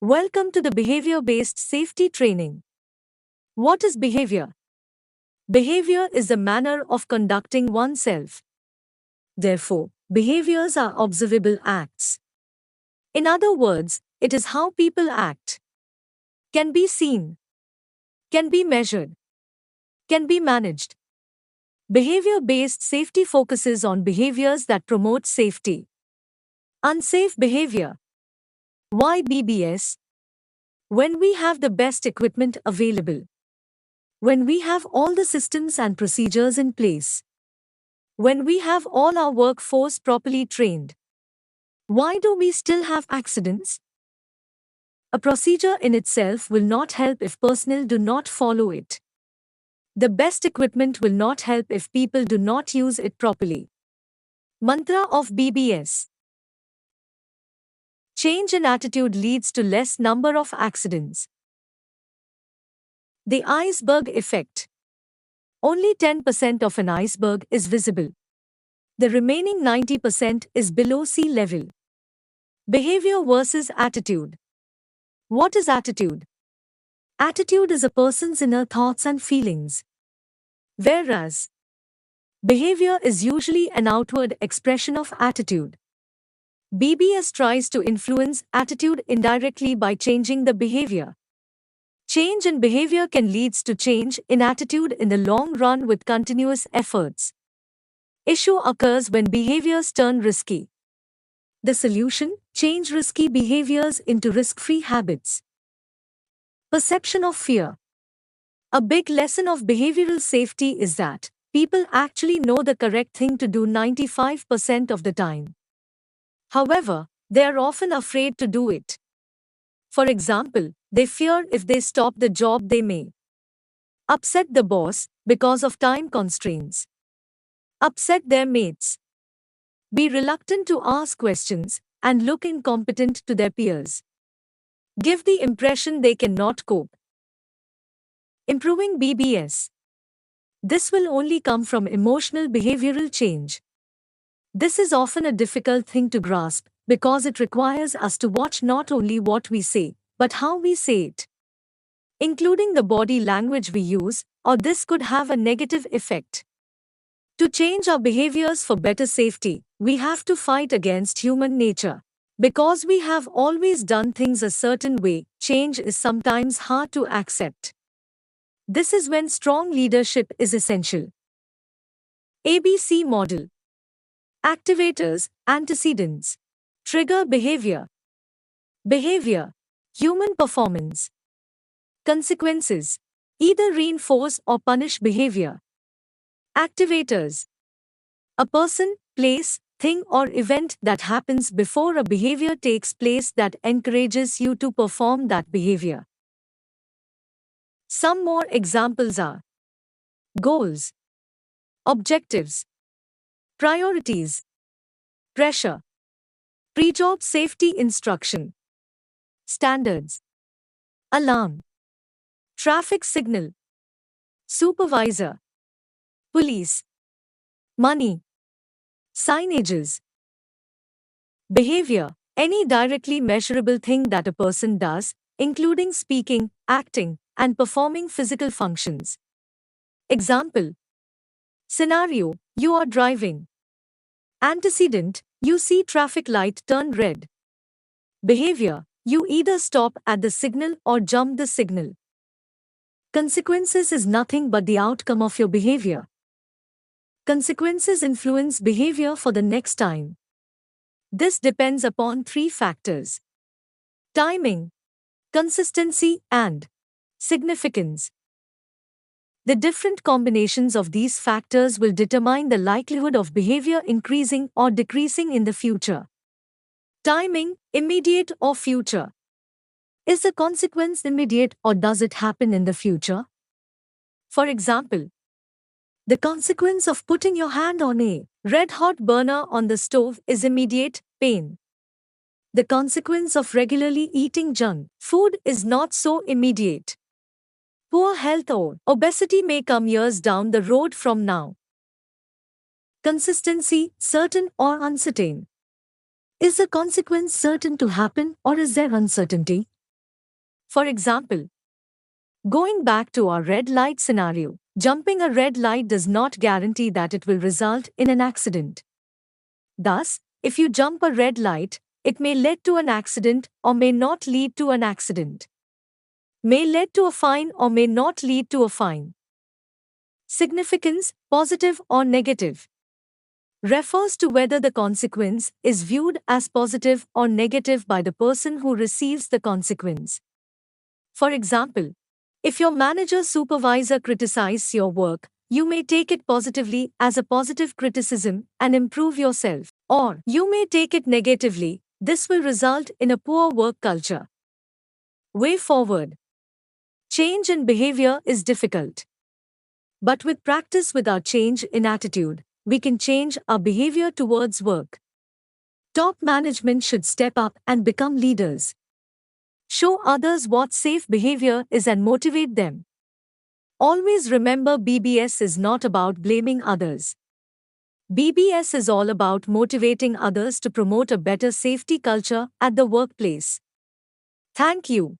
Welcome to the Behavior Based Safety Training. What is behavior? Behavior is the manner of conducting oneself. Therefore, behaviors are observable acts. In other words, it is how people act. Can be seen, can be measured, can be managed. Behavior based safety focuses on behaviors that promote safety. Unsafe behavior. Why BBS? When we have the best equipment available. When we have all the systems and procedures in place. When we have all our workforce properly trained. Why do we still have accidents? A procedure in itself will not help if personnel do not follow it. The best equipment will not help if people do not use it properly. Mantra of BBS. Change in attitude leads to less number of accidents. The iceberg effect. Only 10% of an iceberg is visible. The remaining 90% is below sea level. Behavior versus attitude. What is attitude? Attitude is a person's inner thoughts and feelings. Whereas behavior is usually an outward expression of attitude. BBS tries to influence attitude indirectly by changing the behavior. Change in behavior can lead to change in attitude in the long run with continuous efforts. Issue occurs when behaviors turn risky. The solution: change risky behaviors into risk-free habits. Perception of fear. A big lesson of behavioral safety is that people actually know the correct thing to do 95% of the time. However, they are often afraid to do it. For example, they fear if they stop the job they may upset the boss because of time constraints, upset their mates, be reluctant to ask questions, and look incompetent to their peers. Give the impression they cannot cope. Improving BBS. This will only come from emotional behavioral change. This is often a difficult thing to grasp because it requires us to watch not only what we say, but how we say it, including the body language we use, or this could have a negative effect. To change our behaviors for better safety, we have to fight against human nature. Because we have always done things a certain way, change is sometimes hard to accept. This is when strong leadership is essential. ABC model. Activators, antecedents. Trigger behavior. Behavior. Human performance. Consequences. Either reinforce or punish behavior. Activators. A person, place, thing or event that happens before a behavior takes place that encourages you to perform that behavior. Some more examples are goals, objectives, priorities, pressure, pre-job safety instruction, standards, alarm, traffic signal, supervisor, police, money, signages. Behavior, any directly measurable thing that a person does, including speaking, acting, and performing physical functions. Example. Scenario, you are driving. Antecedent, you see traffic light turn red. Behavior, you either stop at the signal or jump the signal. Consequences is nothing but the outcome of your behavior. Consequences influence behavior for the next time. This depends upon three factors: timing, consistency, and significance. The different combinations of these factors will determine the likelihood of behavior increasing or decreasing in the future. Timing, immediate or future. Is the consequence immediate or does it happen in the future? For example, the consequence of putting your hand on a red-hot burner on the stove is immediate pain. The consequence of regularly eating junk food is not so immediate. Poor health or obesity may come years down the road from now. Consistency, certain or uncertain. Is the consequence certain to happen or is there uncertainty? For example, going back to our red light scenario, jumping a red light does not guarantee that it will result in an accident. Thus, if you jump a red light, it may lead to an accident or may not lead to an accident. May lead to a fine or may not lead to a fine. Significance, positive or negative, refers to whether the consequence is viewed as positive or negative by the person who receives the consequence. For example, if your manager supervisor criticizes your work, you may take it positively as a positive criticism and improve yourself. Or you may take it negatively. This will result in a poor work culture. Way forward. Change in behavior is difficult. But with practice with our change in attitude, we can change our behavior towards work. Top management should step up and become leaders. Show others what safe behavior is and motivate them. Always remember, BBS is not about blaming others. BBS is all about motivating others to promote a better safety culture at the workplace. Thank you.